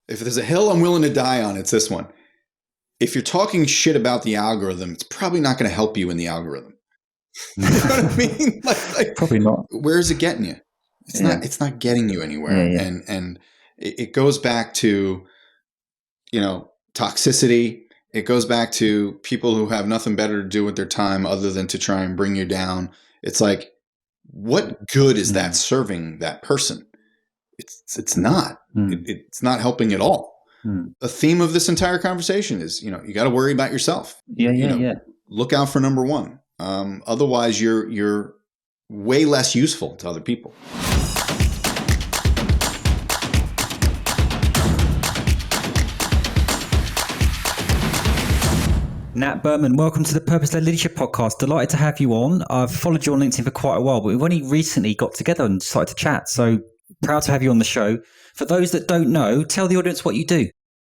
If there's a hill I'm willing to die on, it's this one. If you're talking shit about the algorithm, it's probably not going to help you in the algorithm. You know what I mean? Like, probably not. Where is it getting you? It's not getting you anywhere. And it goes back to, toxicity. It goes back to people who have nothing better to do with their time other than to try and bring you down. It's like, what good is that serving that person? It's not. It's not helping at all. The theme of this entire conversation is, you got to worry about yourself. Look out for number one. Otherwise, you're way less useful to other people. Nat Berman, welcome to the Purpose-Led Leadership Podcast. Delighted to have you on. I've followed you on LinkedIn for quite a while, but we've only recently got together and started to chat. So proud to have you on the show. For those that don't know, tell the audience what you do.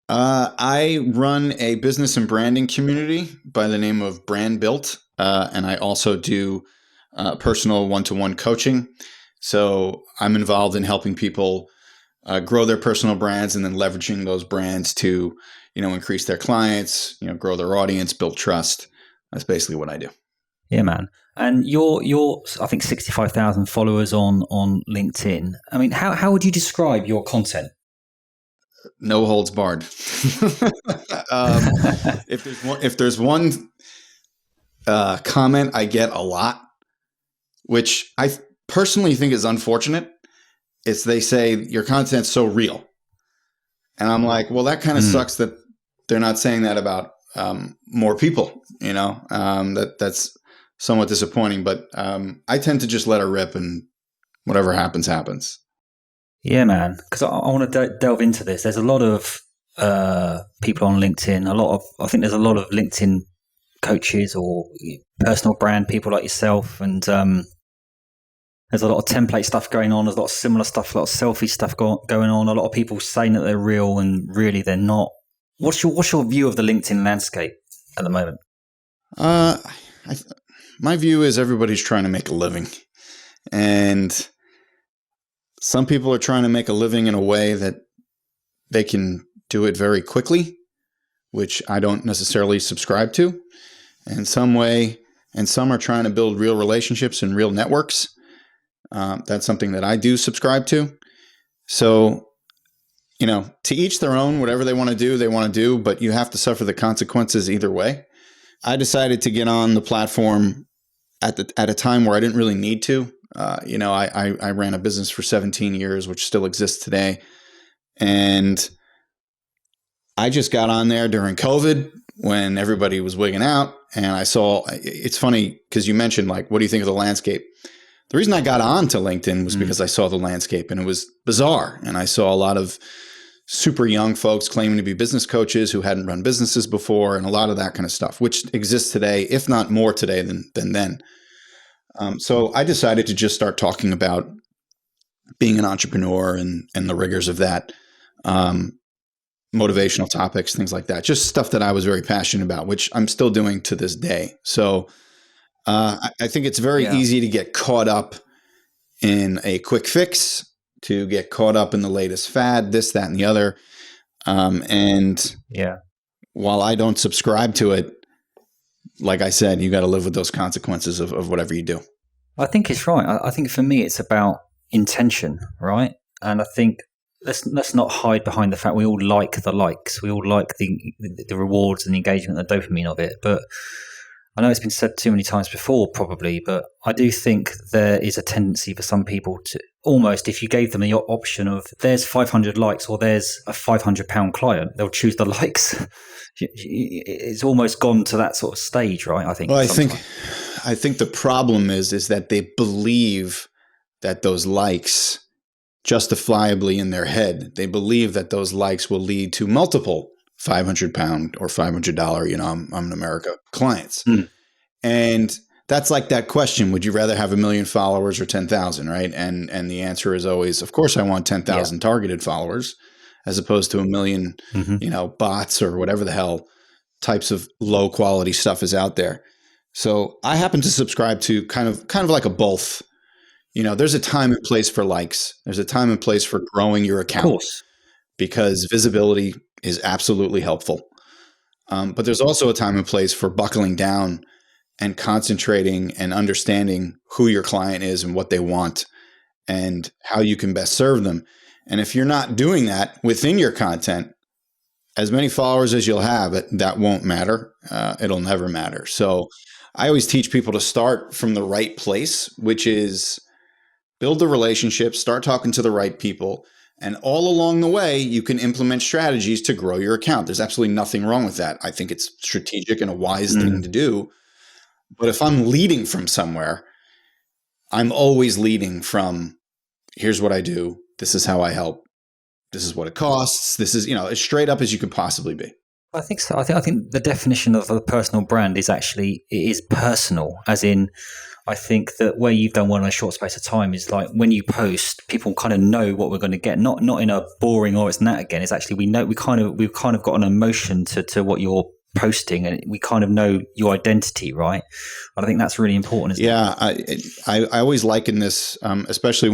I run a business and branding community by the name of Brand Built, and I also do personal one-to-one coaching. So I'm involved in helping people grow their personal brands and then leveraging those brands to, increase their clients, grow their audience, build trust. That's basically what I do. Yeah, man. And you're I think 65,000 followers on LinkedIn. I mean, how would you describe your content? No holds barred. If there's one comment I get a lot, which I personally think is unfortunate, it's they say your content's so real. And I'm like, well, that kind of sucks that they're not saying that about more people, that's somewhat disappointing, but I tend to just let it rip and whatever happens, happens. Yeah, man. Because I want to delve into this. There's a lot of people on LinkedIn, I think there's a lot of LinkedIn coaches or personal brand people like yourself. And there's a lot of template stuff going on. There's a lot of similar stuff, a lot of selfie stuff going on. A lot of people saying that they're real and really they're not. What's your view of the LinkedIn landscape at the moment? My view is everybody's trying to make a living. And some people are trying to make a living in a way that they can do it very quickly, which I don't necessarily subscribe to. And some are trying to build real relationships and real networks. That's something that I do subscribe to. So, to each their own, whatever they want to do, but you have to suffer the consequences either way. I decided to get on the platform at a time where I didn't really need to. I ran a business for 17 years, which still exists today. And I just got on there during COVID when everybody was wigging out. And it's funny because you mentioned, like, what do you think of the landscape? The reason I got onto LinkedIn was because I saw the landscape and it was bizarre. And I saw a lot of super young folks claiming to be business coaches who hadn't run businesses before and a lot of that kind of stuff, which exists today, if not more today than then. So I decided to just start talking about being an entrepreneur and the rigors of that, motivational topics, things like that, just stuff that I was very passionate about, which I'm still doing to this day. So I think it's very easy to get caught up in a quick fix, to get caught up in the latest fad, this, that, and the other. While I don't subscribe to it, like I said, you got to live with those consequences of whatever you do. I think it's right. I think for me, it's about intention, right? And I think let's not hide behind the fact we all like the likes. We all like the rewards and the engagement, the dopamine of it. But I know it's been said too many times before, probably, but I do think there is a tendency for some people to almost, if you gave them the option of there's 500 likes or there's a £500 client, they'll choose the likes. It's almost gone to that sort of stage, right? I think. Well, I think the problem is that they believe that those likes, justifiably in their head, they believe that those likes will lead to multiple £500 or $500, I'm in America, clients. And that's like that question, would you rather have 1 million followers or 10,000, right? And the answer is always, of course I want 10,000 targeted followers as opposed to 1 million, bots or whatever the hell types of low quality stuff is out there. So I happen to subscribe to kind of like a both. There's a time and place for likes. There's a time and place for growing your account. Of course. because visibility is absolutely helpful. But there's also a time and place for buckling down and concentrating and understanding who your client is and what they want and how you can best serve them. And if you're not doing that within your content, as many followers as you'll have, that won't matter. It'll never matter. So I always teach people to start from the right place, which is build the relationship, start talking to the right people. And all along the way, you can implement strategies to grow your account. There's absolutely nothing wrong with that. I think it's strategic and a wise thing to do. But if I'm leading from somewhere, I'm always leading from, here's what I do. This is how I help. This is what it costs. This is, as straight up as you could possibly be. I think so. I think the definition of a personal brand is actually, it is personal, as in, I think that where you've done well in a short space of time is like when you post, people kind of know what we're going to get. Not in a boring, it's Nat again. It's actually, we've kind of got an emotion to what you're posting, and we kind of know your identity, right? And I think that's really important. I always liken this, especially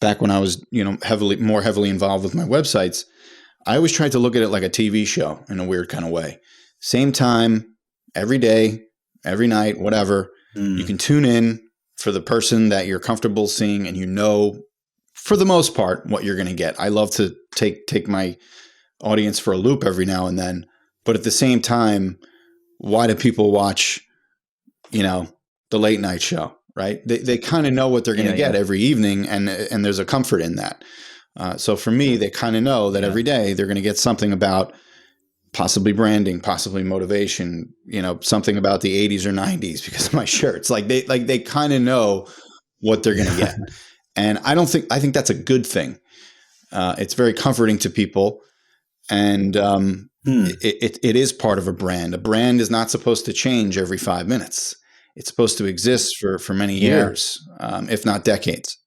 back when I was, more heavily involved with my websites. I always tried to look at it like a TV show in a weird kind of way. Same time, every day, every night, whatever. You can tune in for the person that you're comfortable seeing, and for the most part, what you're going to get. I love to take my audience for a loop every now and then, but at the same time, why do people watch, the late night show, right? They kind of know what they're going to get every evening, and there's a comfort in that. So for me, they kind of know that every day they're going to get something about possibly branding, possibly motivation, something about the 80s or 90s because of my shirts. They kind of know what they're going to get. And I think that's a good thing. It's very comforting to people. And it is part of a brand. A brand is not supposed to change every 5 minutes. It's supposed to exist for many years, if not decades.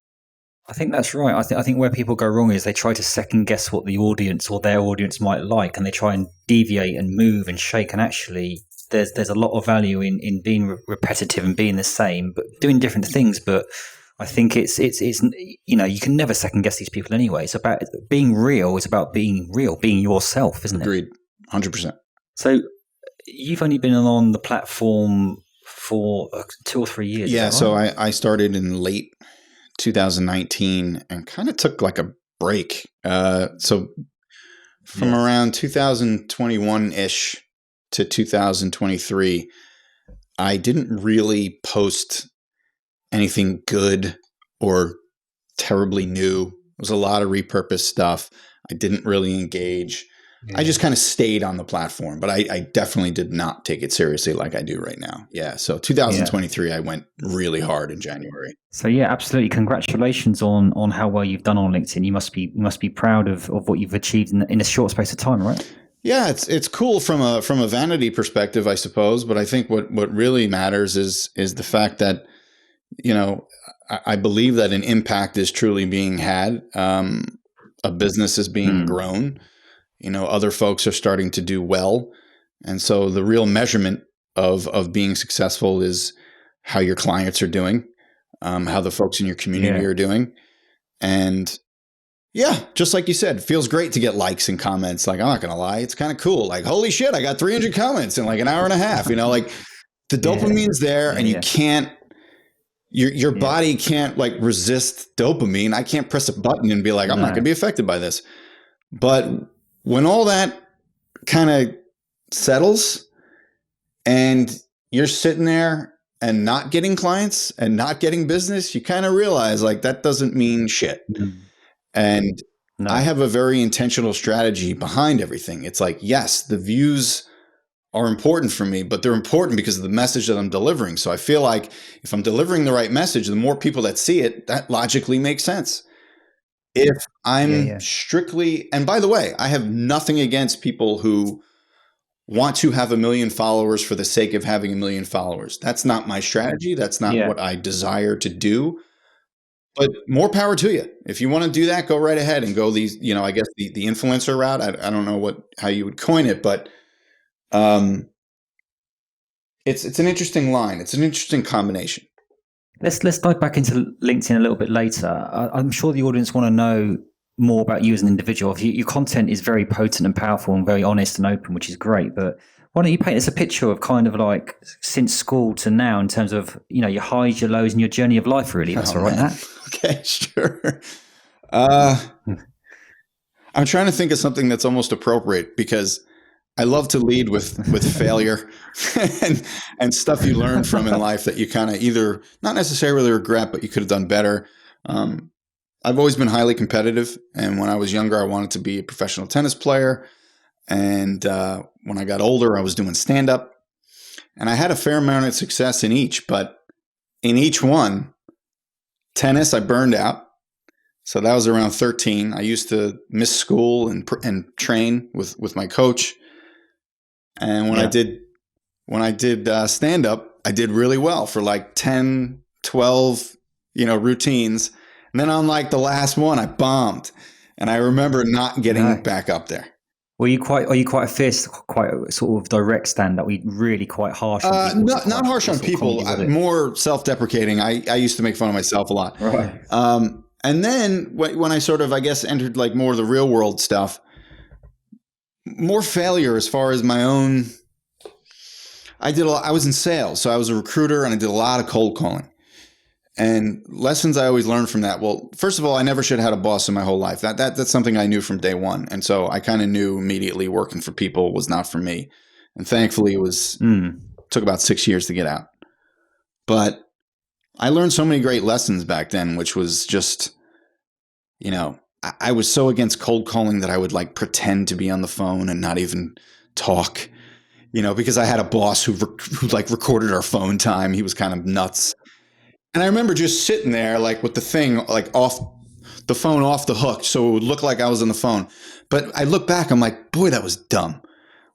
I think that's right. I think where people go wrong is they try to second guess what the audience or their audience might like, and they try and deviate and move and shake. And actually, there's a lot of value in being repetitive and being the same, but doing different things. But I think it's you can never second guess these people anyway. It's about being real. It's about being real, being yourself, isn't it? Agreed, 100%. So you've only been on the platform for 2 or 3 years. Yeah. Right? So I started in late 2019 and kind of took like a break. So from around 2021-ish to 2023, I didn't really post anything good or terribly new. It was a lot of repurposed stuff. I didn't really engage. I just kind of stayed on the platform, but I definitely did not take it seriously like I do right now. Yeah. So 2023, I went really hard in January. So yeah, absolutely. Congratulations on how well you've done on LinkedIn. You must be proud of what you've achieved in a short space of time, right? Yeah, it's cool from a vanity perspective, I suppose. But I think what really matters is the fact that, I believe that an impact is truly being had. A business is being grown. Other folks are starting to do well. And so the real measurement of being successful is how your clients are doing, how the folks in your community are doing. And just like you said, it feels great to get likes and comments. Like, I'm not going to lie. It's kind of cool. Like, holy shit, I got 300 comments in like an hour and a half, like the dopamine's there and you can't, your body can't like resist dopamine. I can't press a button and be like, I'm not going to be affected by this. But when all that kind of settles and you're sitting there and not getting clients and not getting business, you kind of realize like that doesn't mean shit. And I have a very intentional strategy behind everything. It's like, yes, the views are important for me, but they're important because of the message that I'm delivering. So I feel like if I'm delivering the right message, the more people that see it, that logically makes sense. If I'm strictly, and by the way, I have nothing against people who want to have 1 million followers for the sake of having 1 million followers. That's not my strategy. That's not what I desire to do. But more power to you. If you want to do that, go right ahead and go these, I guess the influencer route. I don't know how you would coin it, but it's an interesting line. It's an interesting combination. Let's dive back into LinkedIn a little bit later. I'm sure the audience want to know more about you as an individual. Your content is very potent and powerful and very honest and open, which is great. But why don't you paint us a picture of kind of like since school to now in terms of, your highs, your lows, and your journey of life, really? That's all right, man. Nat? Okay, sure. I'm trying to think of something that's almost appropriate because I love to lead with failure and stuff you learn from in life that you kind of either not necessarily regret, but you could have done better. I've always been highly competitive, and when I was younger, I wanted to be a professional tennis player. And when I got older, I was doing stand-up, and I had a fair amount of success in each. But in each one, tennis, I burned out. So that was around 13. I used to miss school and train with my coach. And when I did stand up, I did really well for like 10, 12, routines. And then on like the last one, I bombed. And I remember not getting back up there. Are you quite a fierce, quite a sort of direct stand-up? We really quite harsh on people? Not harsh on people, more self-deprecating. I used to make fun of myself a lot. Right. And then when I sort of, I guess, entered like more of the real world stuff, more failure as far as my own. I was in sales, so I was a recruiter, and I did a lot of cold calling. And lessons I always learned from that. Well, first of all, I never should have had a boss in my whole life. That's something I knew from day one. And so I kind of knew immediately working for people was not for me. And thankfully it took about 6 years to get out. But I learned so many great lessons back then, which was just, I was so against cold calling that I would like pretend to be on the phone and not even talk, because I had a boss who like recorded our phone time. He was kind of nuts. And I remember just sitting there like with the thing like off the phone, off the hook, so it would look like I was on the phone. But I look back, I'm like, boy, that was dumb.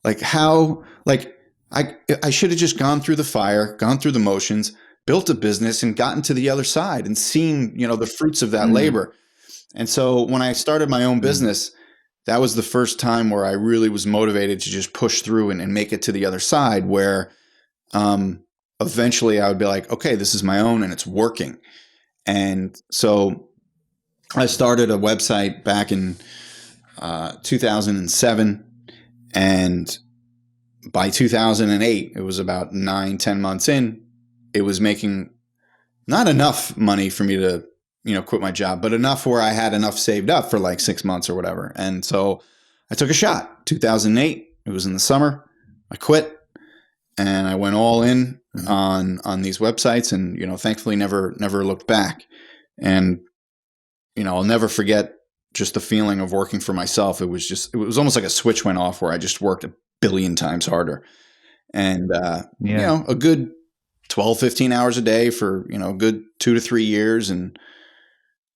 Like how, like I should have just gone through the fire, gone through the motions, built a business and gotten to the other side and seen, the fruits of that labor. And so when I started my own business, that was the first time where I really was motivated to just push through and make it to the other side where, eventually I would be like, okay, this is my own and it's working. And so I started a website back in 2007. And by 2008, it was about 9-10 months in, it was making not enough money for me to, quit my job, but enough where I had enough saved up for like 6 months or whatever. And so I took a shot. 2008, it was in the summer. I quit. And I went all in on these websites and, thankfully never looked back. And, I'll never forget just the feeling of working for myself. It was almost like a switch went off where I just worked a billion times harder. And, a good 12, 15 hours a day for, a good 2 to 3 years. And,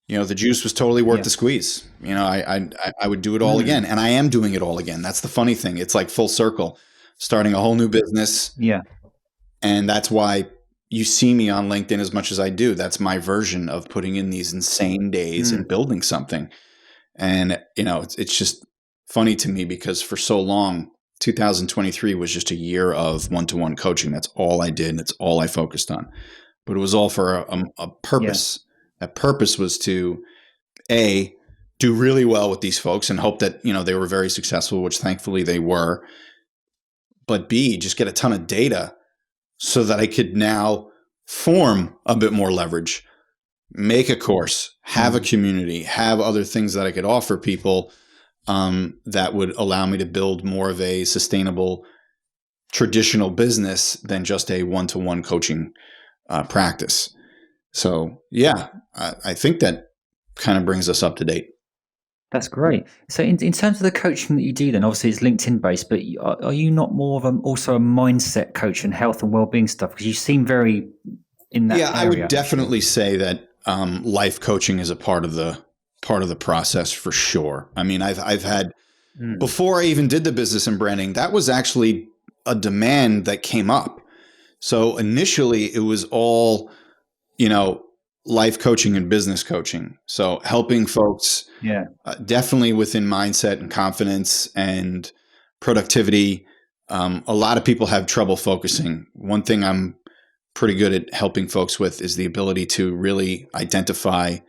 the juice was totally worth the squeeze. I would do it all again. And I am doing it all again. That's the funny thing. It's like full circle. Starting a whole new business. Yeah. And that's why you see me on LinkedIn as much as I do. That's my version of putting in these insane days and building something. And, it's just funny to me because for so long, 2023 was just a year of one-to-one coaching. That's all I did. That's all I focused on. But it was all for a purpose. Yeah. That purpose was to, A, do really well with these folks and hope that, they were very successful, which thankfully they were. But B, just get a ton of data so that I could now form a bit more leverage, make a course, have a community, have other things that I could offer people that would allow me to build more of a sustainable, traditional business than just a one-to-one coaching practice. So, yeah, I think that kind of brings us up to date. That's great. So in terms of the coaching that you do then, obviously it's LinkedIn based, but are you not more of also a mindset coach and health and wellbeing stuff? Because you seem very in that area. I would definitely say that life coaching is a part of the process for sure. I mean, I've had, before I even did the business and branding, that was actually a demand that came up. So initially it was all, life coaching and business coaching. So helping folks definitely within mindset and confidence and productivity. A lot of people have trouble focusing. One thing I'm pretty good at helping folks with is the ability to really identify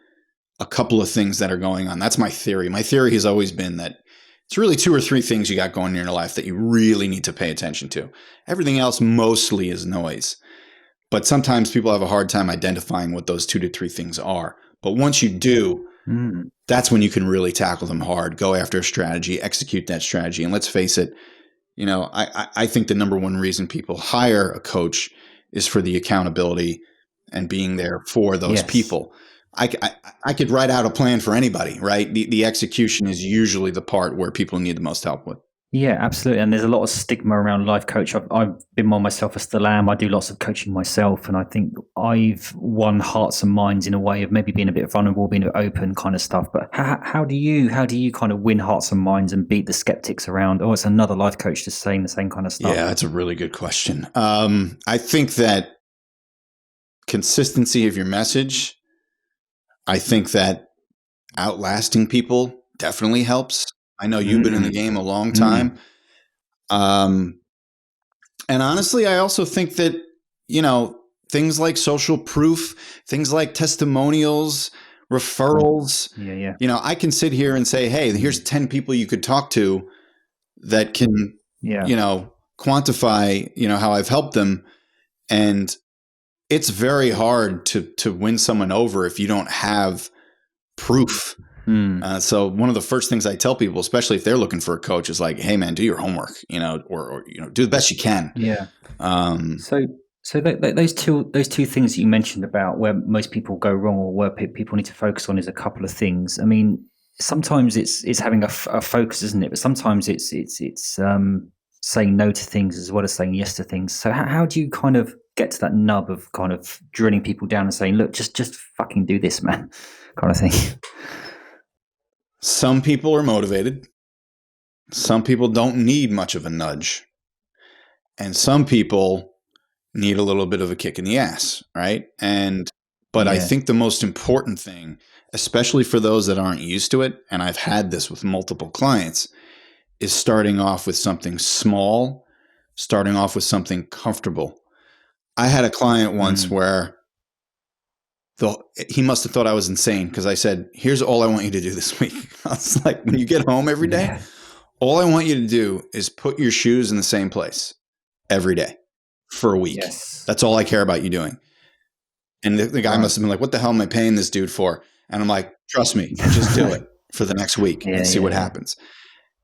a couple of things that are going on. That's my theory. My theory has always been that it's really 2 or 3 things you got going in your life that you really need to pay attention to. Everything else mostly is noise. But sometimes people have a hard time identifying what those 2 to 3 things are. But once you do, that's when you can really tackle them hard, go after a strategy, execute that strategy. And let's face it, I think the number one reason people hire a coach is for the accountability and being there for those people. I could write out a plan for anybody, right? The execution is usually the part where people need the most help with. Yeah, absolutely. And there's a lot of stigma around life coach. I've been one myself, I still am. I do lots of coaching myself. And I think I've won hearts and minds in a way of maybe being a bit vulnerable, being a bit open kind of stuff. But how do you kind of win hearts and minds and beat the skeptics around, oh, it's another life coach just saying the same kind of stuff? Yeah, that's a really good question. I think that consistency of your message, I think that outlasting people definitely helps. I know you've been in the game a long time. And honestly, I also think that, things like social proof, things like testimonials, referrals, I can sit here and say, hey, here's 10 people you could talk to that can, quantify, how I've helped them. And it's very hard to win someone over if you don't have proof. So one of the first things I tell people, especially if they're looking for a coach, is like, hey man, do your homework, or do the best you can. Yeah. So those two things that you mentioned about where most people go wrong or where people need to focus on is a couple of things. I mean, sometimes it's having a focus, isn't it? But sometimes it's saying no to things as well as saying yes to things. So how do you kind of get to that nub of kind of drilling people down and saying, look, just fucking do this, man, kind of thing? Some people are motivated. Some people don't need much of a nudge. And some people need a little bit of a kick in the ass, right? But I think the most important thing, especially for those that aren't used to it, and I've had this with multiple clients, is starting off with something small, starting off with something comfortable. I had a client once where he must have thought I was insane because I said, here's all I want you to do this week. I was like, when you get home every day, all I want you to do is put your shoes in the same place every day for a week. Yes. That's all I care about you doing. And the guy must have been like, what the hell am I paying this dude for? And I'm like, trust me, just do it for the next week and see what happens.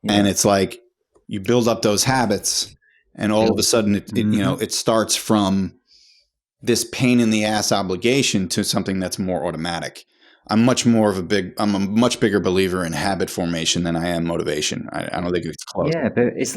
And it's like, you build up those habits and all of a sudden it starts from this pain in the ass obligation to something that's more automatic. I'm a much bigger believer in habit formation than I am motivation. I don't think it's close. Yeah, but it's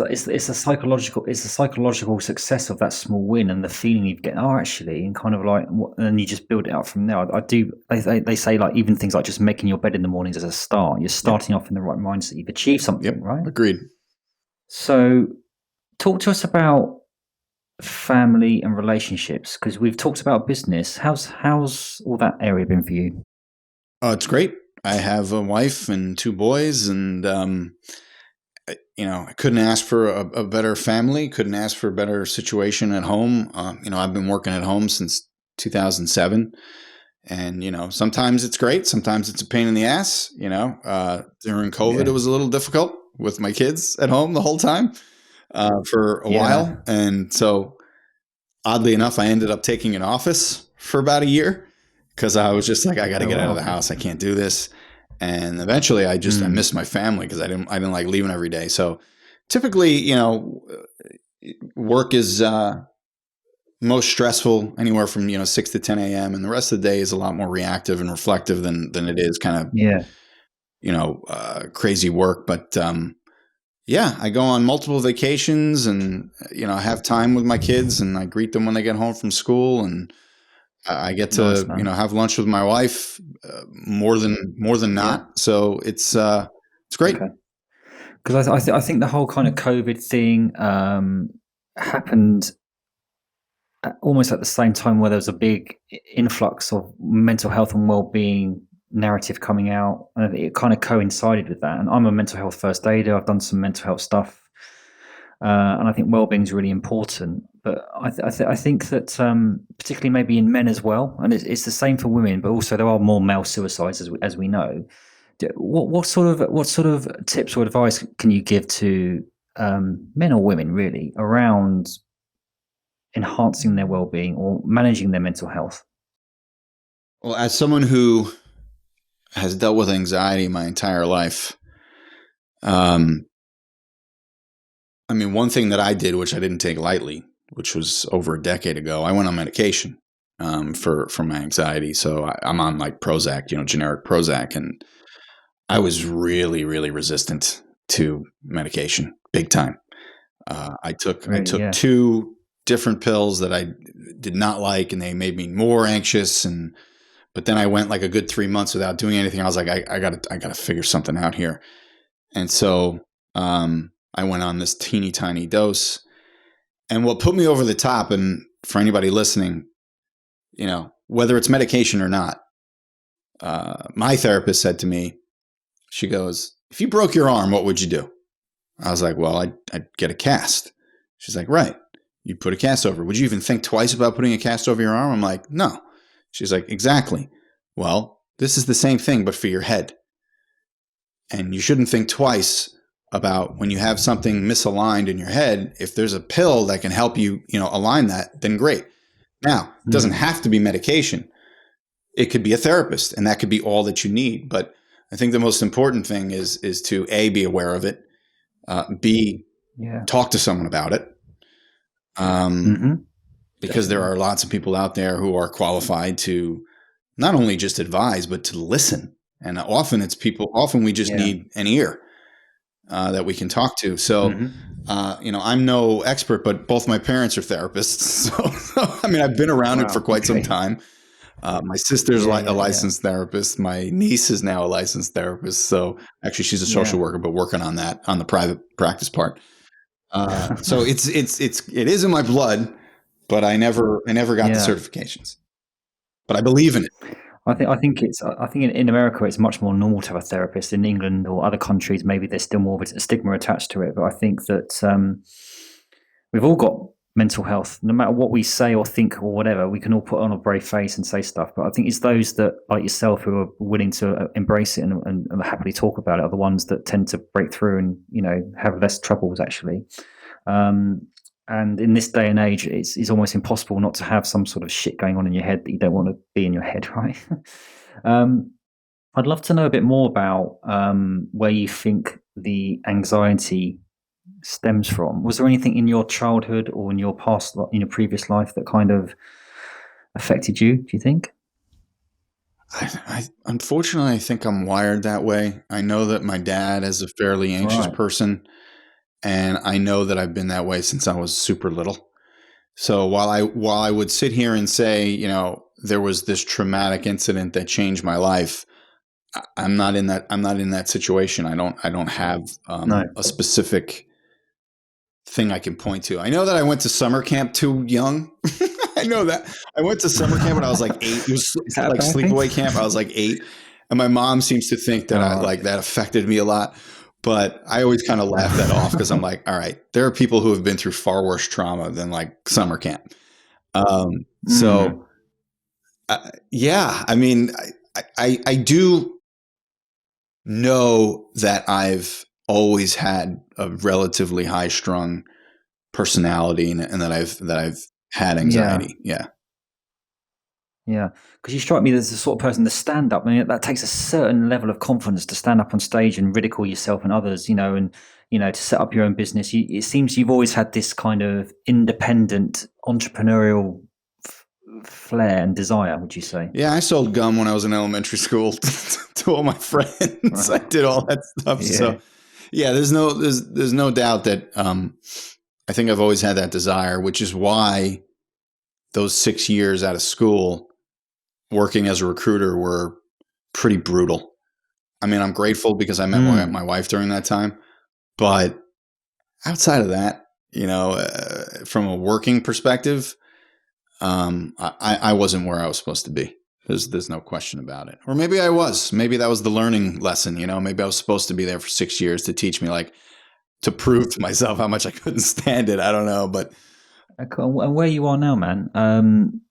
a psychological success of that small win and the feeling you get. Oh, actually, and kind of like, and you just build it up from there. They say like even things like just making your bed in the mornings as a start. You're starting off in the right mindset. You've achieved something, right? Agreed. So, talk to us about family and relationships because we've talked about business. How's all that area been for you? Oh, it's great. I have a wife and 2 boys, and I couldn't ask for a better family. Couldn't ask for a better situation at home. I've been working at home since 2007, and sometimes it's great. Sometimes it's a pain in the ass. During COVID, it was a little difficult with my kids at home the whole time for a while, and so oddly enough, I ended up taking an office for about a year. Because I was just like, I got to get out of the house. I can't do this. And eventually I missed my family because I didn't like leaving every day. So typically, work is most stressful anywhere from, 6 to 10 a.m. And the rest of the day is a lot more reactive and reflective than it is kind of, crazy work. But I go on multiple vacations and, I have time with my kids and I greet them when they get home from school, and I get to, have lunch with my wife more than not. Yeah. So it's great. Because I think the whole kind of COVID thing happened almost at the same time where there was a big influx of mental health and well-being narrative coming out, and it kind of coincided with that. And I'm a mental health first aider. I've done some mental health stuff, and I think well-being is really important. But I think that particularly maybe in men as well, and it's the same for women, but also there are more male suicides as we know. What sort of tips or advice can you give to men or women really around enhancing their well-being or managing their mental health? Well, as someone who has dealt with anxiety my entire life, um, I mean, one thing that I did, which I didn't take lightly, which was over a decade ago, I went on medication for my anxiety. So I'm on like Prozac, generic Prozac, and I was really, really resistant to medication, big time. I Really, took yeah. two different pills that I did not like, and they made me more anxious. But then I went like a good 3 months without doing anything. I was like, I gotta figure something out here. And so I went on this teeny tiny dose. And what put me over the top, and for anybody listening, whether it's medication or not, my therapist said to me, she goes, if you broke your arm, what would you do? I was like, well, I'd get a cast. She's like, right. You'd put a cast over. Would you even think twice about putting a cast over your arm? I'm like, no. She's like, exactly. Well, this is the same thing, but for your head. And you shouldn't think twice about when you have something misaligned in your head. If there's a pill that can help you, align that, then great. Now, it doesn't have to be medication. It could be a therapist, and that could be all that you need. But I think the most important thing is to A, be aware of it, B, Yeah. talk to someone about it. Because there are lots of people out there who are qualified to not only just advise, but to listen. And often we just need an ear that we can talk to. So, I'm no expert, but both my parents are therapists. So I mean, I've been around it for quite some time. My sister's a licensed therapist. My niece is now a licensed therapist. So actually she's a social worker, but working on that, on the private practice part. So it is in my blood, but I never got the certifications, but I believe in it. I think in America it's much more normal to have a therapist. In England or other countries, maybe there's still more of a stigma attached to it. But I think that we've all got mental health. No matter what we say or think or whatever, we can all put on a brave face and say stuff. But I think it's those that, like yourself, who are willing to embrace it and happily talk about it, are the ones that tend to break through and have less troubles actually. And in this day and age, it's almost impossible not to have some sort of shit going on in your head that you don't want to be in your head, right? I'd love to know a bit more about where you think the anxiety stems from. Was there anything in your childhood or in your previous life that kind of affected you, do you think? Unfortunately, I think I'm wired that way. I know that my dad is a fairly anxious person. And I know that I've been that way since I was super little. So while I would sit here and say, there was this traumatic incident that changed my life, I'm not in that situation. I don't have a specific thing I can point to. I know that I went to summer camp too young. I know that I went to summer camp when I was like 8. It was like sleepaway camp. I was like 8, and my mom seems to think that that affected me a lot. But I always kind of laugh that off because I'm like, all right, there are people who have been through far worse trauma than like summer camp. So, I mean, I do know that I've always had a relatively high strung personality and that I've had anxiety. Yeah. Yeah, because you strike me as the sort of person to stand up. I mean, that takes a certain level of confidence to stand up on stage and ridicule yourself and others, and to set up your own business. It seems you've always had this kind of independent entrepreneurial flair and desire. Would you say? Yeah, I sold gum when I was in elementary school to all my friends. I did all that stuff. Yeah. So, yeah, there's no doubt that I think I've always had that desire, which is why those 6 years out of school working as a recruiter were pretty brutal. I mean, I'm grateful because I met my wife during that time, but outside of that, from a working perspective, I wasn't where I was supposed to be. There's no question about it. Or maybe I was. Maybe that was the learning lesson. Maybe I was supposed to be there for 6 years to teach me, like, to prove to myself how much I couldn't stand it. I don't know, but Cool. And where you are now, man.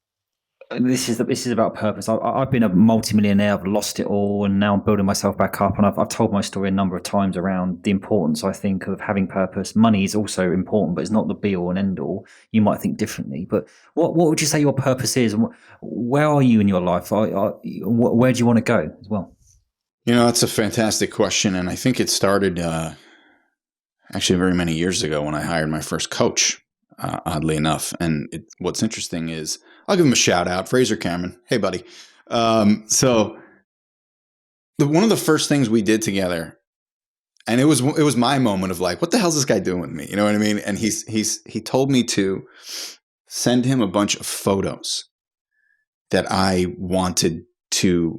This is about purpose. I've been a multimillionaire. I've lost it all, and now I'm building myself back up. And I've told my story a number of times around the importance, I think, of having purpose. Money is also important, but it's not the be all and end all. You might think differently, but what would you say your purpose is? And where are you in your life? Where do you want to go as well? That's a fantastic question, and I think it started actually very many years ago when I hired my first coach. Oddly enough, and what's interesting is I'll give him a shout out, Fraser Cameron. Hey, buddy. So one of the first things we did together, and it was my moment of like, what the hell's this guy doing with me? You know what I mean? And he told me to send him a bunch of photos that I wanted to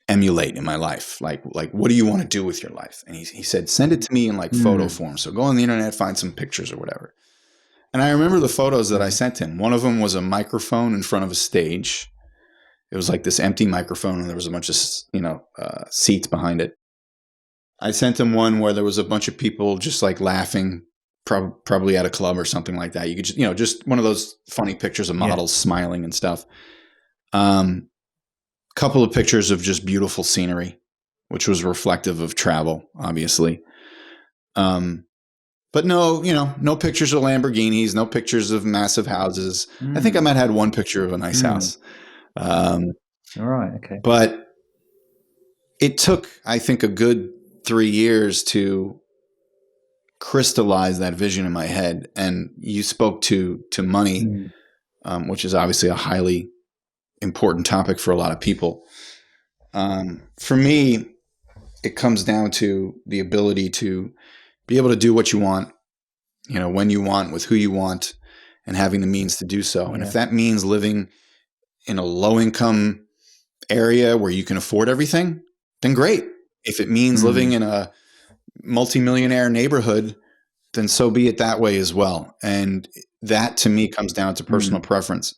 emulate in my life. Like what do you want to do with your life? And he said, send it to me in like photo form. So go on the internet, find some pictures or whatever. And I remember the photos that I sent him. One of them was a microphone in front of a stage. It was like this empty microphone, and there was a bunch of seats behind it. I sent him one where there was a bunch of people just like laughing, probably at a club or something like that. You could just one of those funny pictures of models smiling and stuff. Couple of pictures of just beautiful scenery, which was reflective of travel, obviously. But no pictures of Lamborghinis, no pictures of massive houses. I think I might have had one picture of a nice house. All right. Okay. But it took, I think, a good 3 years to crystallize that vision in my head. And you spoke to money, which is obviously a highly important topic for a lot of people. For me, it comes down to the ability to be able to do what you want, when you want, with who you want, and having the means to do so. And if that means living in a low income area where you can afford everything, then great. If it means living in a multimillionaire neighborhood, then so be it that way as well. And that to me comes down to personal preference.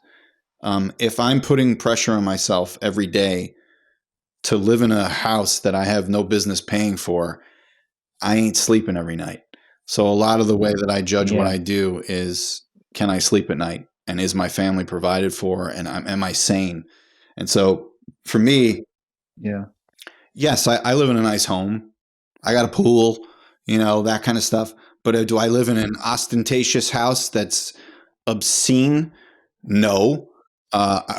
If I'm putting pressure on myself every day to live in a house that I have no business paying for, I ain't sleeping every night. So a lot of the way that I judge what I do is, can I sleep at night? And is my family provided for? And am I sane? And so for me, yes, I live in a nice home. I got a pool, that kind of stuff. But do I live in an ostentatious house that's obscene? No,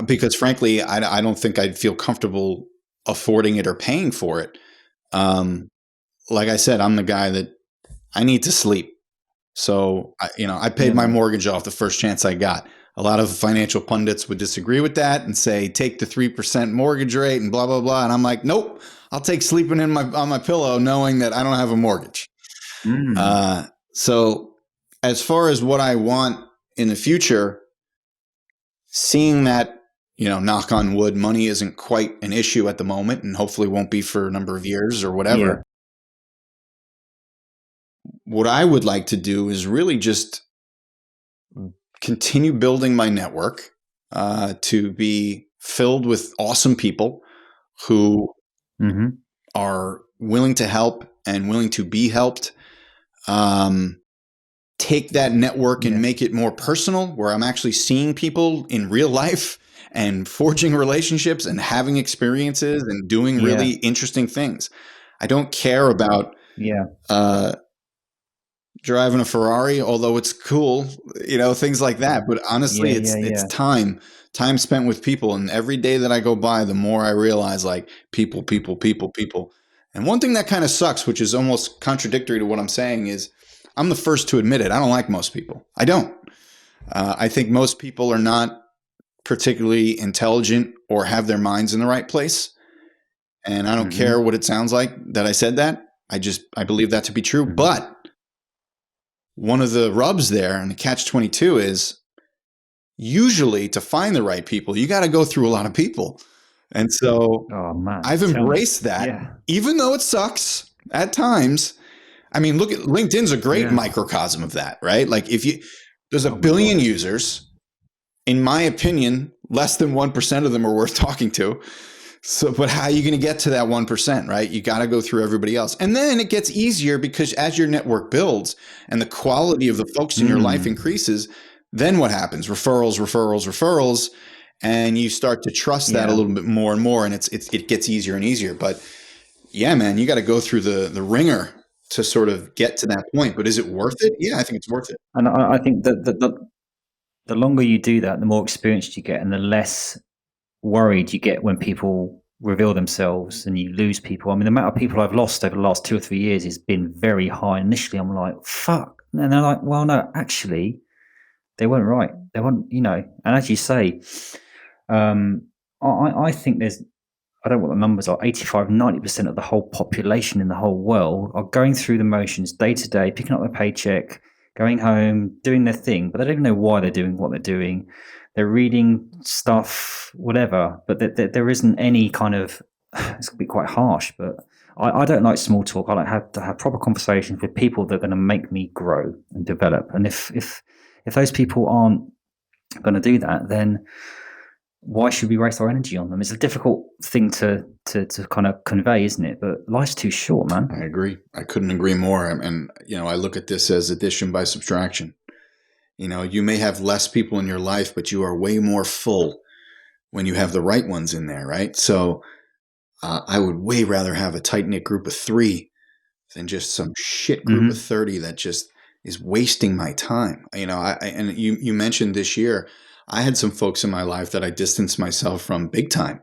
because frankly, I don't think I'd feel comfortable affording it or paying for it. Like I said, I'm the guy that I need to sleep. So, I paid my mortgage off the first chance I got. A lot of financial pundits would disagree with that and say, take the 3% mortgage rate and blah, blah, blah. And I'm like, nope, I'll take sleeping on my pillow knowing that I don't have a mortgage. So as far as what I want in the future, seeing that, knock on wood, money isn't quite an issue at the moment and hopefully won't be for a number of years or whatever. Yeah. What I would like to do is really just continue building my network to be filled with awesome people who are willing to help and willing to be helped. Take that network and make it more personal, where I'm actually seeing people in real life and forging relationships and having experiences and doing really interesting things. I don't care about driving a Ferrari, although it's cool, things like that. But honestly, it's time spent with people. And every day that I go by, the more I realize like people. And one thing that kind of sucks, which is almost contradictory to what I'm saying, is I'm the first to admit it. I don't like most people. I don't. I think most people are not particularly intelligent or have their minds in the right place. And I don't care what it sounds like that I said that. I believe that to be true. But one of the rubs there, and the catch-22 is, usually to find the right people, you got to go through a lot of people. And so I've embraced that, even though it sucks at times. I mean, look at LinkedIn's a great microcosm of that, right? Like there's a billion users. In my opinion, less than 1% of them are worth talking to. So, but how are you going to get to that 1%, right? You got to go through everybody else. And then it gets easier because as your network builds and the quality of the folks in your life increases, then what happens? Referrals, and you start to trust that a Yeah. little bit more and more, and it gets easier and easier. But yeah, man, you got to go through the ringer to sort of get to that point. But is it worth it? Yeah, I think it's worth it. And I think that the longer you do that, the more experienced you get, and the less worried you get when people reveal themselves and you lose people. I mean, the amount of people I've lost over the last 2 or 3 years has been very high. Initially, I'm like, fuck. And they're like, well, no, actually, they weren't right. They weren't, And as you say, I think there's, I don't know what the numbers are, 85, 90% of the whole population in the whole world are going through the motions day to day, picking up their paycheck, going home, doing their thing, but they don't even know why they're doing what they're doing. They're reading stuff, whatever, but there isn't any kind of, it's going to be quite harsh, but I don't like small talk. I like to have proper conversations with people that are going to make me grow and develop. And if those people aren't going to do that, then why should we waste our energy on them? It's a difficult thing to kind of convey, isn't it? But life's too short, man. I agree. I couldn't agree more. And I look at this as addition by subtraction. You may have less people in your life, but you are way more full when you have the right ones in there, right? So I would way rather have a tight-knit group of 3 than just some shit group of 30 that just is wasting my time. And you mentioned this year, I had some folks in my life that I distanced myself from big time,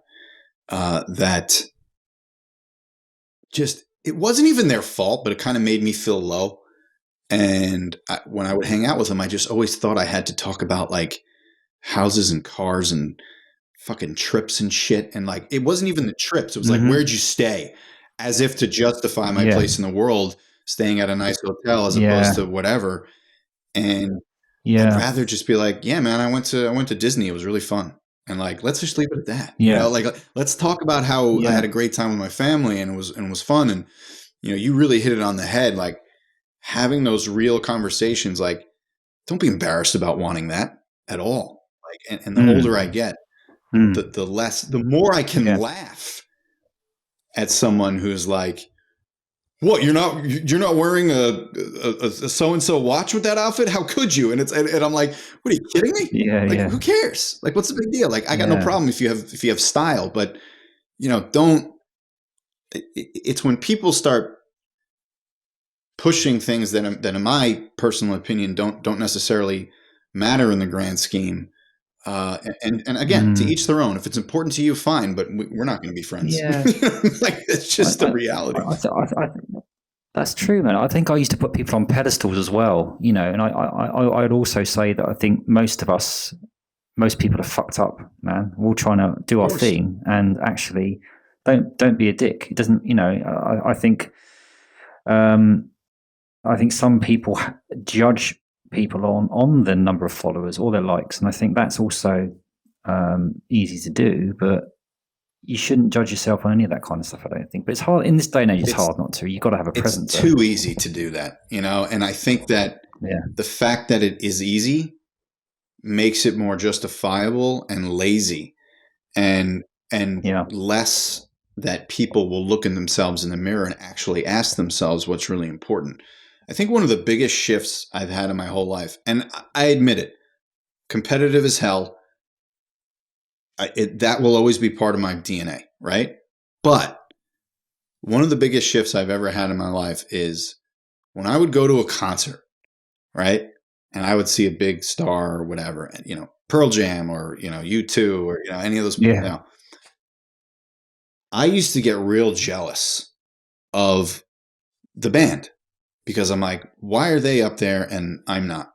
that just, it wasn't even their fault, but it kind of made me feel low. And when I would hang out with them, I just always thought I had to talk about like houses and cars and fucking trips and shit. And like, it wasn't even the trips. It was like, where'd you stay? As if to justify my place in the world, staying at a nice hotel as opposed to whatever. And I'd rather just be like, yeah, man, I went to Disney. It was really fun. And like, let's just leave it at that. Like, let's talk about how I had a great time with my family and it was fun. And, you really hit it on the head. Like having those real conversations, like don't be embarrassed about wanting that at all. Like, and the older I get, the more I can laugh at someone who's like, what, you're not wearing a so-and-so watch with that outfit? How could you? And I'm like, what, are you kidding me? Who cares? Like, what's the big deal? Like, I got no problem if you have style, but it's when people start pushing things that in my personal opinion don't necessarily matter in the grand scheme. And again, to each their own. If it's important to you, fine, but we're not going to be friends. Yeah. Like, it's just the reality. That's true, man. I think I used to put people on pedestals as well, and I'd also say that I think most people are fucked up, man. We're all trying to do our thing, and actually, don't be a dick. It doesn't, I think some people judge people on the number of followers or their likes, and I think that's also easy to do, but you shouldn't judge yourself on any of that kind of stuff, I don't think. But it's hard in this day and age. It's hard not to. You've got to have a presence. It's too easy to do that, and I think that the fact that it is easy makes it more justifiable and lazy, and less that people will look in themselves in the mirror and actually ask themselves what's really important. I think one of the biggest shifts I've had in my whole life, and I admit it, competitive as hell, that will always be part of my DNA, right? But one of the biggest shifts I've ever had in my life is when I would go to a concert, right? And I would see a big star or whatever, Pearl Jam or, U2 or, any of those people. I used to get real jealous of the band because I'm like, why are they up there and I'm not?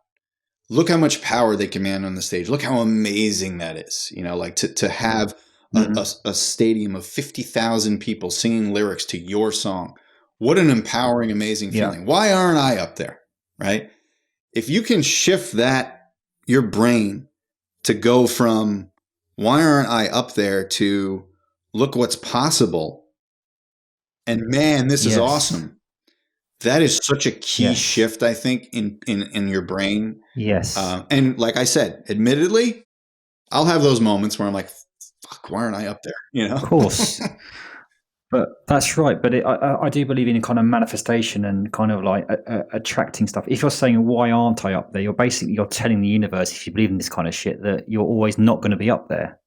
Look how much power they command on the stage. Look how amazing that is. Like to have a stadium of 50,000 people singing lyrics to your song. What an empowering, amazing feeling. Why aren't I up there? Right? If you can shift your brain to go from why aren't I up there to look what's possible. And man, this is awesome. That is such a key shift, I think, in your brain. Yes. And like I said, admittedly, I'll have those moments where I'm like, fuck, why aren't I up there? Of course. But that's right. But I do believe in kind of manifestation and kind of like attracting stuff. If you're saying why aren't I up there, you're telling the universe, if you believe in this kind of shit, that you're always not going to be up there.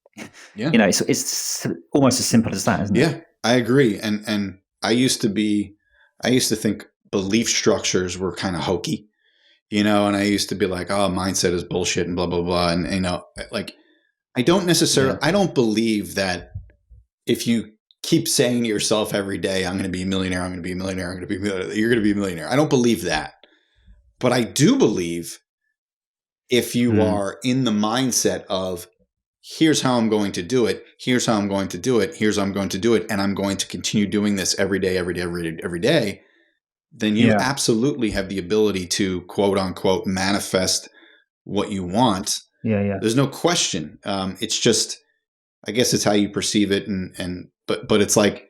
Yeah. It's almost as simple as that, isn't it? Yeah, I agree. And I used to think belief structures were kind of hokey, and I used to be like, oh, mindset is bullshit and blah, blah, blah. And, like, I don't believe that if you keep saying to yourself every day, I'm going to be a millionaire, I'm going to be a millionaire, I'm going to be a millionaire, you're going to be a millionaire. I don't believe that. But I do believe if you are in the mindset of, here's how I'm going to do it, here's how I'm going to do it, here's how I'm going to do it, and I'm going to continue doing this every day, then you absolutely have the ability to, quote unquote, manifest what you want. Yeah. There's no question. It's just, I guess it's how you perceive it, but it's like,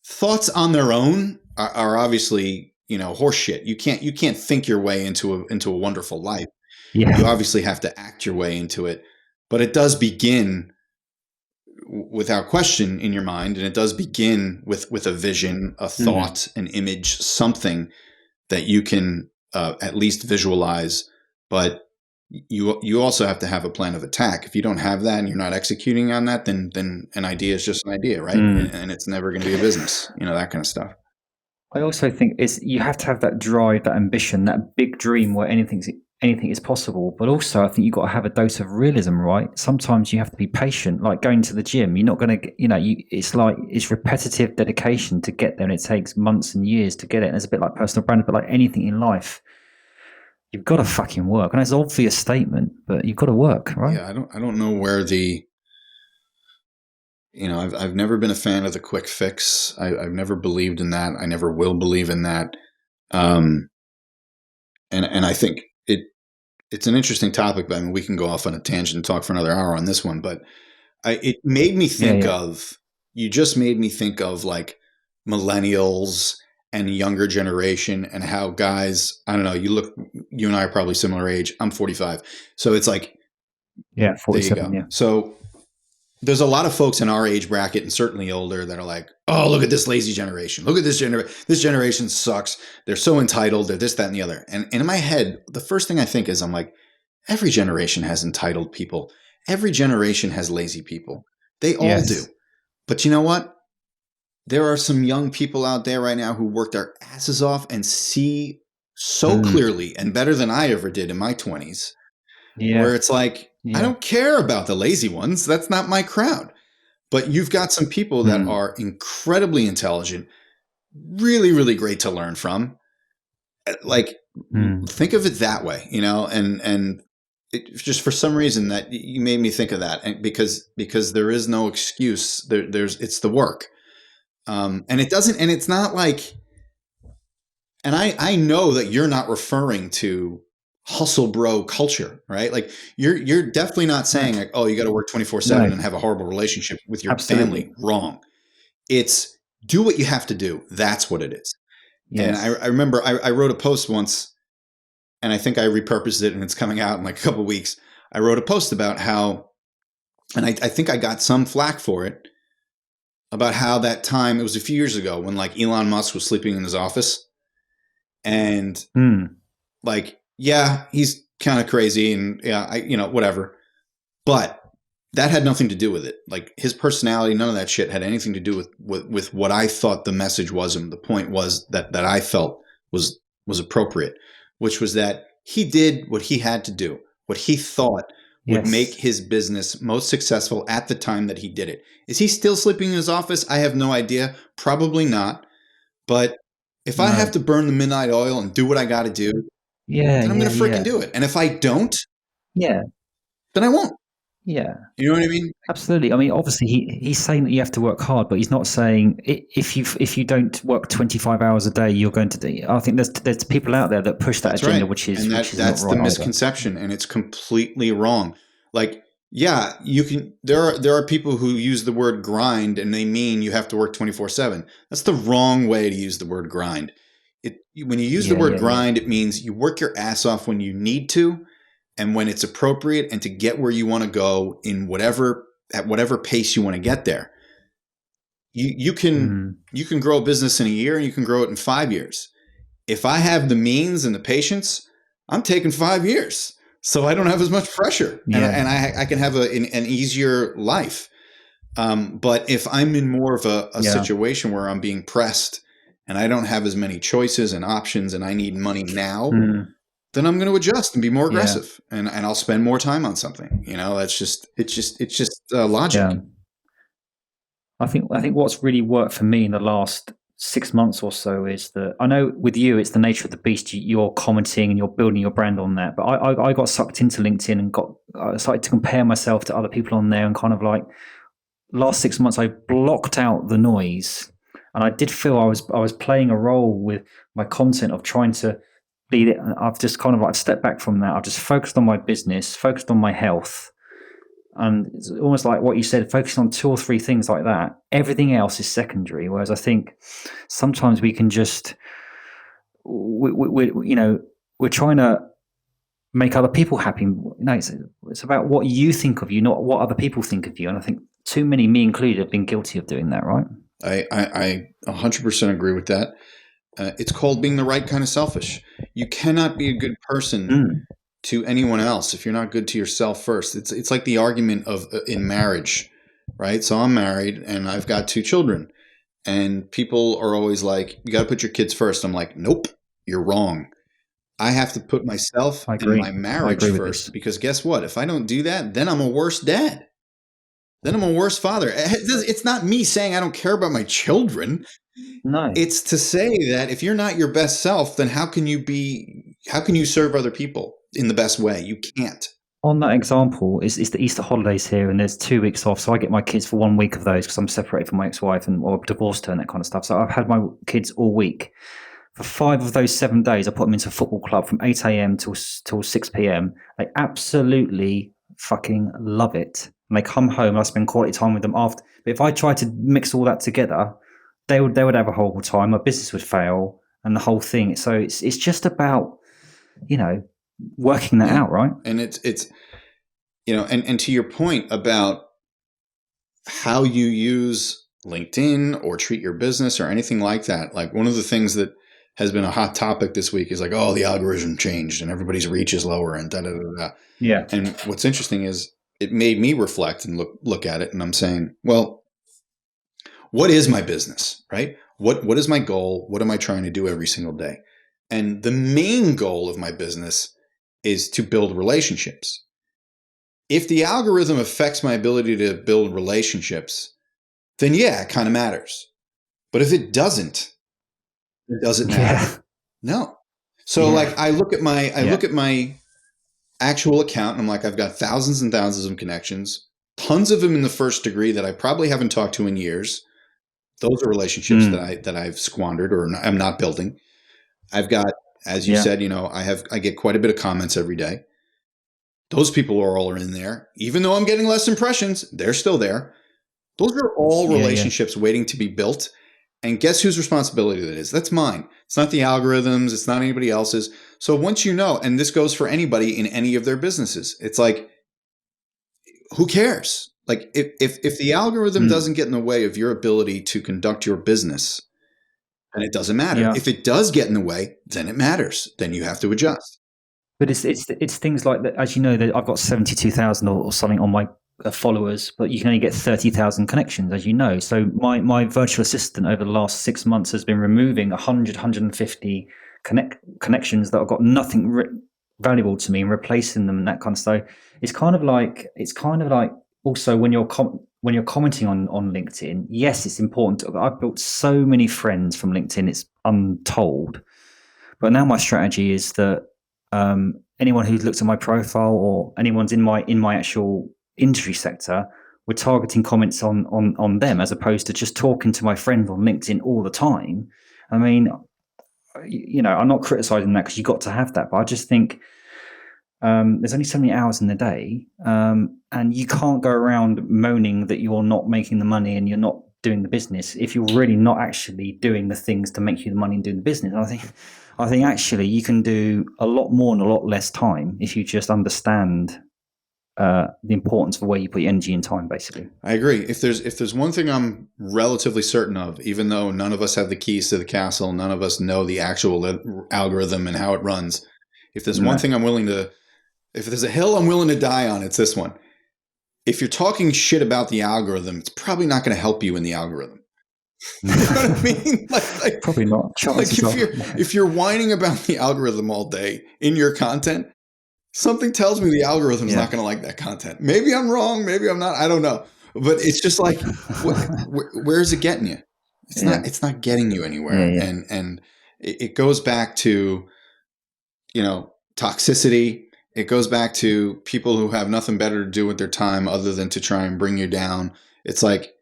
thoughts on their own are obviously, horse shit. You can't think your way into a wonderful life. Yeah. You obviously have to act your way into it, but it does begin without question in your mind, and it does begin with a vision, a thought, an image, something that you can at least visualize. But you also have to have a plan of attack. If you don't have that and you're not executing on that, then an idea is just an idea, right? And it's never going to be a business, that kind of stuff. I also think you have to have that drive, that ambition, that big dream where anything is possible. But also, I think you've got to have a dose of realism, right? Sometimes you have to be patient. Like going to the gym, you're not going to, it's repetitive dedication to get there, and it takes months and years to get it. And it's a bit like personal brand, but like anything in life, you've got to fucking work. And it's an obvious statement, but you've got to work, right? Yeah, I don't know where I've never been a fan of the quick fix. I've never believed in that. I never will believe in that. And I think it's an interesting topic, but I mean, we can go off on a tangent and talk for another hour on this one, but it made me think you just made me think of like millennials and younger generation, and how guys, I don't know, you and I are probably similar age. I'm 45. So it's like, 47. There you go. So there's a lot of folks in our age bracket, and certainly older, that are like, oh, look at this lazy generation. Look at this generation. This generation sucks. They're so entitled. They're this, that, and the other. And in my head, the first thing I think is, I'm like, every generation has entitled people. Every generation has lazy people. They all do. But you know what? There are some young people out there right now who work their asses off and see so clearly and better than I ever did in my 20s, where it's like, I don't care about the lazy ones. That's not my crowd. But you've got some people that are incredibly intelligent, really, really great to learn from. Like, think of it that way, and it, just for some reason that you made me think of that, and because there is no excuse. It's the work. And it's not like, and I know that you're not referring to hustle bro culture, right? Like you're definitely not saying like, oh, you got to work 24/7 and have a horrible relationship with your family. Wrong. It's do what you have to do. That's what it is. Yes. And I remember I wrote a post once, and I think I repurposed it, and it's coming out in like a couple of weeks. I wrote a post about how, and I think I got some flack for it, about how that time, it was a few years ago, when like Elon Musk was sleeping in his office, and like, yeah, he's kind of crazy, and whatever. But that had nothing to do with it. Like his personality, none of that shit had anything to do with what I thought the message was, and the point was that I felt was appropriate, which was that he did what he had to do, what he thought would make his business most successful at the time that he did it. Is he still sleeping in his office? I have no idea. Probably not. But if I have to burn the midnight oil and do what I got to do, then I'm going to freaking do it. And if I don't, then I won't. Yeah. You know what I mean? Absolutely. I mean, obviously, he's saying that you have to work hard, but he's not saying if you don't work 25 hours a day, you're going to do. I think there's people out there that push that agenda, which is that's the misconception, and it's completely wrong. Like, yeah, you can. There are people who use the word grind, and they mean you have to work 24/7. That's the wrong way to use the word grind. When you use the word grind, it means you work your ass off when you need to, and when it's appropriate, and to get where you want to go at whatever pace you want to get there. you can grow a business in a year and you can grow it in 5 years. If I have the means and the patience, I'm taking 5 years. So I don't have as much pressure, and I can have an easier life. But if I'm in more of a situation where I'm being pressed and I don't have as many choices and options and I need money now, then I'm going to adjust and be more aggressive, and I'll spend more time on something. It's just logic. Yeah. I think what's really worked for me in the last 6 months or so is that I know with you it's the nature of the beast. You're commenting and you're building your brand on that. But I got sucked into LinkedIn and I started to compare myself to other people on there, and kind of like last 6 months I blocked out the noise, and I did feel I was playing a role with my content of trying to be. I've just kind of like stepped back from that. I've just focused on my business, focused on my health. And it's almost like what you said, focusing on 2 or 3 things like that. Everything else is secondary. Whereas I think sometimes we can just, we're trying to make other people happy. It's about what you think of you, not what other people think of you. And I think too many, me included, have been guilty of doing that, right? I 100% agree with that. It's called being the right kind of selfish. You cannot be a good person to anyone else if you're not good to yourself first. It's like the argument of in marriage, right? So I'm married and I've got 2 children, and people are always like, you got to put your kids first. I'm like, nope, you're wrong. I have to put myself and my marriage first, because guess what? If I don't do that, then I'm a worse dad. Then I'm a worse father. It's not me saying I don't care about my children. No. It's to say that if you're not your best self, then how can you serve other people in the best way? You can't. On that example, it's the Easter holidays here, and there's 2 weeks off. So I get my kids for 1 week of those because I'm separated from my ex-wife or divorced her and that kind of stuff. So I've had my kids all week. For 5 of those 7 days, I put them into a football club from 8 a.m. till 6 p.m. They absolutely fucking love it. And they come home and I spend quality time with them after. But if I tried to mix all that together, they would have a horrible time. My business would fail and the whole thing. So it's just about, working that out, right? And it's and to your point about how you use LinkedIn or treat your business or anything like that, like one of the things that has been a hot topic this week is like, oh, the algorithm changed and everybody's reach is lower and da da da da. Yeah. And what's interesting is it made me reflect and look at it, and I'm saying, well, what is my business, right? What is my goal? What am I trying to do every single day? And the main goal of my business is to build relationships. If the algorithm affects my ability to build relationships, then yeah, it kind of matters. But if it doesn't matter. Yeah. No. So like I look at my actual account and I'm like, I've got thousands and thousands of connections, tons of them in the first degree that I probably haven't talked to in years. Those are relationships that I've squandered or I'm not building. I've got, as you said, I get quite a bit of comments every day. Those people are all in there. Even though I'm getting less impressions, they're still there. Those are all relationships waiting to be built. And guess whose responsibility that is? That's mine. It's not the algorithms. It's not anybody else's. So once and this goes for anybody in any of their businesses, it's like, who cares? Like if the algorithm doesn't get in the way of your ability to conduct your business, then it doesn't matter. Yeah. If it does get in the way, then it matters. Then you have to adjust. But it's things like that. As you know, that I've got 72,000 or something on my followers, but you can only get 30,000 connections, as you know. So my virtual assistant over the last 6 months has been removing 150 connections that have got nothing valuable to me and replacing them and that kind of stuff. It's kind of like also when you're commenting on LinkedIn, yes, it's important. I've built so many friends from LinkedIn, it's untold. But now my strategy is that anyone who's looked at my profile or anyone's in my actual industry sector, we're targeting comments on them as opposed to just talking to my friends on LinkedIn all the time. I mean, I'm not criticizing that because you've got to have that, but I just think there's only so many hours in the day, and you can't go around moaning that you're not making the money and you're not doing the business if you're really not actually doing the things to make you the money and doing the business. And I think actually you can do a lot more in a lot less time if you just understand the importance of where you put your energy and time, basically. I agree. If there's one thing I'm relatively certain of, even though none of us have the keys to the castle, none of us know the actual algorithm and how it runs. If there's one thing if there's a hill I'm willing to die on, it's this one. If you're talking shit about the algorithm, it's probably not going to help you in the algorithm. You know what I mean? Like probably not. Like if you're whining about the algorithm all day in your content, something tells me the algorithm's not going to like that content. Maybe I'm wrong. Maybe I'm not. I don't know. But it's just like, where is it getting you? It's not getting you anywhere. And it goes back to, toxicity. It goes back to people who have nothing better to do with their time other than to try and bring you down. It's like,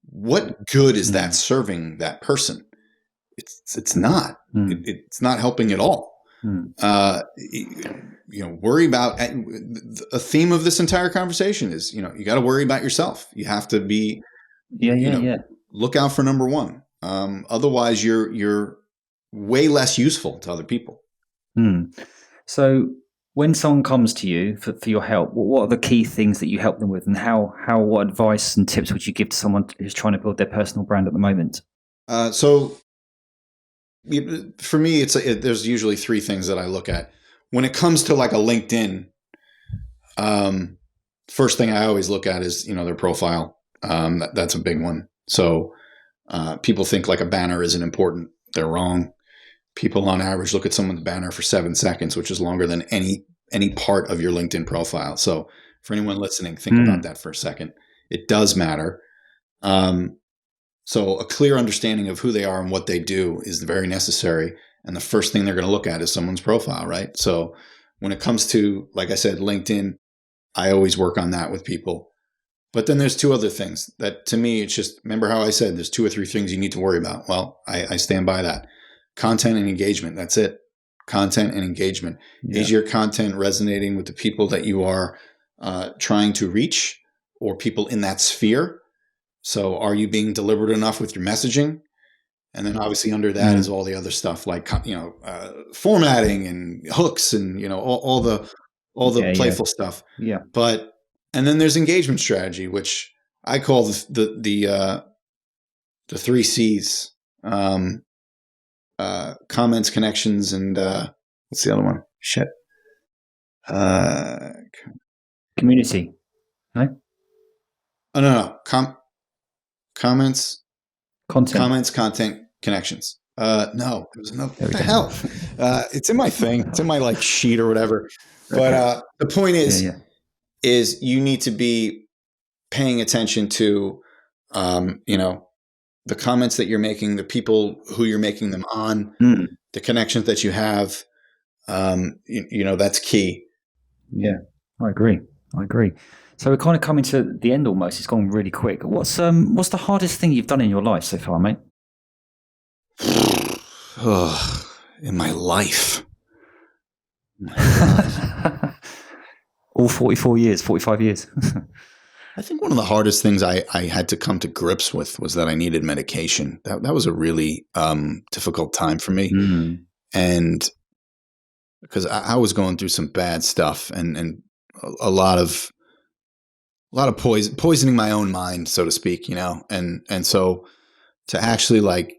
what good is that serving that person? It's not. It's not helping at all. Worry about a theme of this entire conversation is, you got to worry about yourself. You have to be, look out for number one. Otherwise you're way less useful to other people. So when someone comes to you for your help, what are the key things that you help them with, and what advice and tips would you give to someone who's trying to build their personal brand at the moment? So for me, there's usually three things that I look at when it comes to like a LinkedIn. First thing I always look at is, their profile. That's a big one. So people think like a banner isn't important. They're wrong. People on average look at someone's banner for 7 seconds, which is longer than any part of your LinkedIn profile. So for anyone listening, think about that for a second. It does matter. So a clear understanding of who they are and what they do is very necessary. And the first thing they're going to look at is someone's profile, right? So when it comes to, like I said, LinkedIn, I always work on that with people. But then there's two other things that, to me, it's just, remember how I said there's 2 or 3 things you need to worry about. Well, I stand by that. Content and engagement. That's it. Content and engagement. Yeah. Is your content resonating with the people that you are trying to reach, or people in that sphere? So are you being deliberate enough with your messaging? And then obviously under that is all the other stuff like, formatting and hooks and, all the playful stuff. Yeah. And then there's engagement strategy, which I call the 3 C's. Comments, connections, and what's the other one? Shit. Community. No? Oh, no. Comments. Content. Comments, content, connections. No, there was another. What the hell? It's in my thing. It's in my like sheet or whatever. But the point is, is you need to be paying attention to, the comments that you're making, the people who you're making them on, the connections that you have. That's key. Yeah, I agree. So we're kind of coming to the end almost. It's gone really quick. What's the hardest thing you've done in your life so far, mate? In my life. All 45 years. I think one of the hardest things I had to come to grips with was that I needed medication. That was a really difficult time for me. And because I was going through some bad stuff and a lot of poisoning my own mind, so to speak, and so to actually like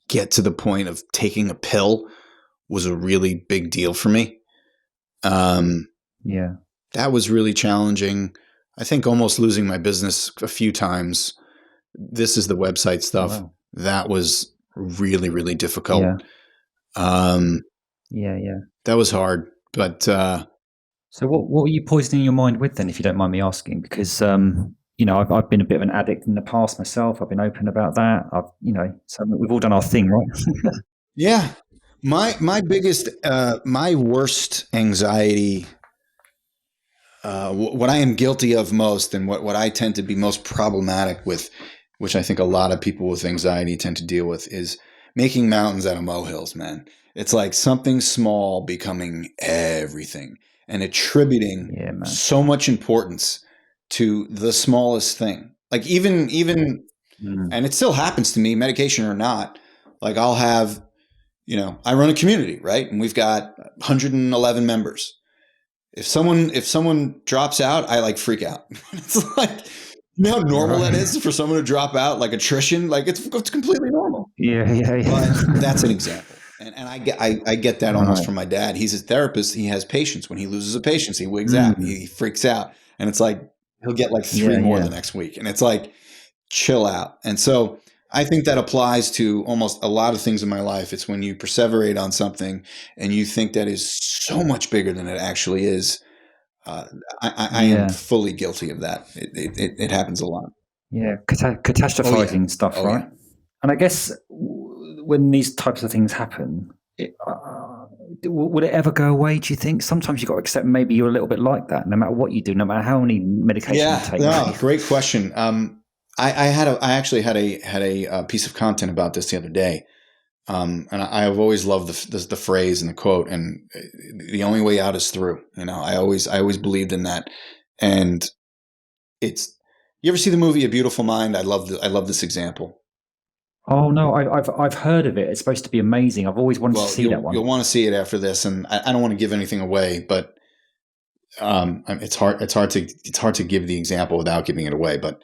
get to the point of taking a pill was a really big deal for me. That was really challenging. I think almost losing my business a few times. This is the website stuff. Wow. That was really, really difficult. That was hard. But so what were you poisoning your mind with then, if you don't mind me asking? Because I've been a bit of an addict in the past myself. I've been open about that. So we've all done our thing, right? Yeah. My biggest, my worst anxiety, what I am guilty of most, and what I tend to be most problematic with, which I think a lot of people with anxiety tend to deal with, is making mountains out of molehills, man. It's like something small becoming everything and attributing so much importance to the smallest thing. Like even, and it still happens to me, medication or not, like I'll have, I run a community, right? And we've got 111 members. If someone drops out, I like freak out. It's like, you know how normal that is for someone to drop out, like attrition, like it's completely normal. Yeah. But that's an example. And I get that almost Right. from my dad. He's a therapist. He has patience. When he loses a patient, he wigs out. Mm. He freaks out. And it's like he'll get like 3 more the next week. And it's like, chill out. And so I think that applies to almost a lot of things in my life. It's when you perseverate on something and you think that is so much bigger than it actually is. I am fully guilty of that. It happens a lot. Yeah, catastrophizing stuff, right? Yeah. And I guess when these types of things happen, would it ever go away, do you think? Sometimes you've got to accept maybe you're a little bit like that, no matter what you do, no matter how many medication you take. Yeah, great question. I actually had a piece of content about this the other day. And I have always loved the phrase and the quote, and the only way out is through. I always believed in that. And you ever see the movie A Beautiful Mind? I love this example. Oh no, I've heard of it. It's supposed to be amazing. I've always wanted to see that one. You'll want to see it after this, and I don't want to give anything away, but it's hard to give the example without giving it away. But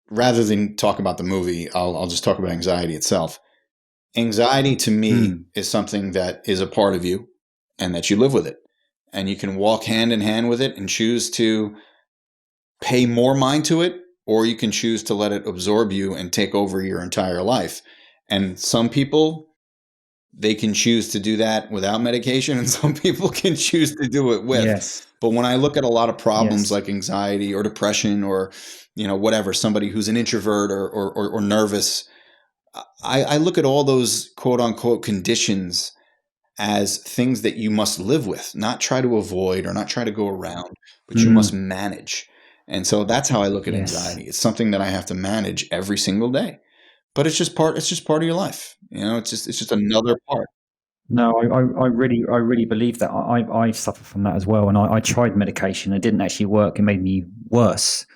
rather than talk about the movie, I'll just talk about anxiety itself. Anxiety to me is something that is a part of you and that you live with it. And you can walk hand in hand with it and choose to pay more mind to it, or you can choose to let it absorb you and take over your entire life. And some people, they can choose to do that without medication, and some people can choose to do it with. Yes. But when I look at a lot of problems like anxiety or depression or, whatever, somebody who's an introvert or nervous, I look at all those quote unquote conditions as things that you must live with, not try to avoid or not try to go around, but you must manage. And so that's how I look at anxiety. It's something that I have to manage every single day, but it's just part of your life. It's just another part. No, I really believe that. I suffer from that as well. And I tried medication. It didn't actually work. It made me worse.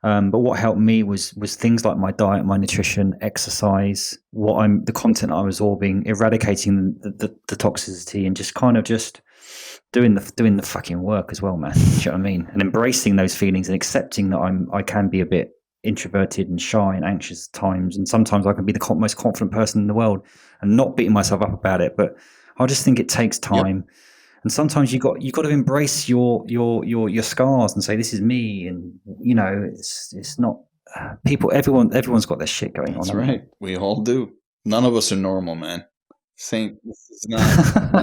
But what helped me was things like my diet, my nutrition, exercise, the content I was absorbing, eradicating the toxicity, and just kind of just doing the fucking work as well, man. Do you know what I mean? And embracing those feelings and accepting that I can be a bit introverted and shy and anxious at times, and sometimes I can be the most confident person in the world, and not beating myself up about it. But I just think it takes time. Yep. And sometimes you got to embrace your scars and say, this is me. And it's not people. Everyone's got their shit going on. That's right. We all do. None of us are normal, man. None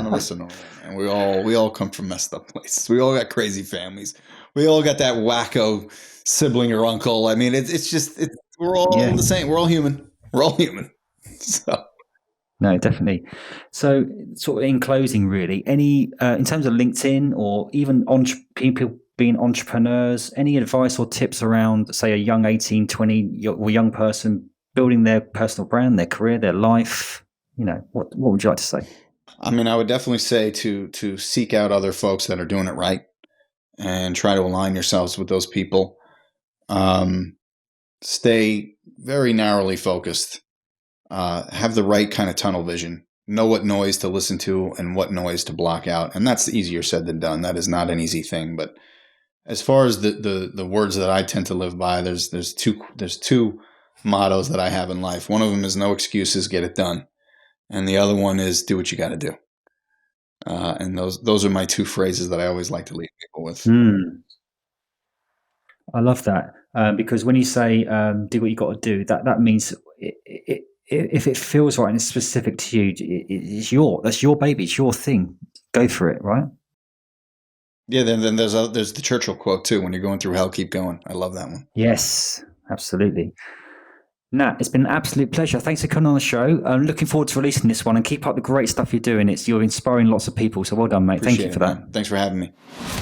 of us are normal, man. We all come from messed up places. We all got crazy families. We all got that wacko sibling or uncle. I mean, we're all the same. We're all human. We're all human. So. No, definitely. So, sort of in closing, really, any in terms of LinkedIn or even people being entrepreneurs, any advice or tips around, say, a young 18, 20 or young person building their personal brand, their career, their life? What would you like to say? I mean, I would definitely say to seek out other folks that are doing it right and try to align yourselves with those people. Stay very narrowly focused. Have the right kind of tunnel vision, know what noise to listen to and what noise to block out. And that's easier said than done. That is not an easy thing. But as far as the words that I tend to live by, there's two mottos that I have in life. One of them is no excuses, get it done. And the other one is do what you got to do. And those are my two phrases that I always like to leave people with. I love that. Because when you say do what you got to do, that means if it feels right and it's specific to you, that's your baby, it's your thing. Go for it, right? Yeah. Then there's the Churchill quote too. When you're going through hell, keep going. I love that one. Yes, absolutely. Nat, it's been an absolute pleasure. Thanks for coming on the show. I'm looking forward to releasing this one, and keep up the great stuff you're doing. You're inspiring lots of people. So well done, mate. Thank you for that. Man. Thanks for having me.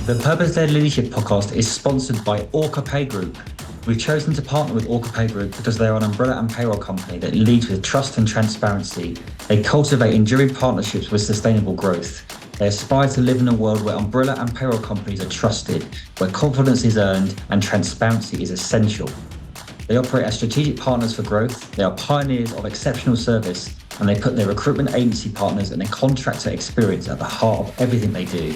The Purpose-Led Leadership Podcast is sponsored by Orca Pay Group. We've chosen to partner with Orca Pay Group because they're an umbrella and payroll company that leads with trust and transparency. They cultivate enduring partnerships with sustainable growth. They aspire to live in a world where umbrella and payroll companies are trusted, where confidence is earned and transparency is essential. They operate as strategic partners for growth. They are pioneers of exceptional service, and they put their recruitment agency partners and their contractor experience at the heart of everything they do.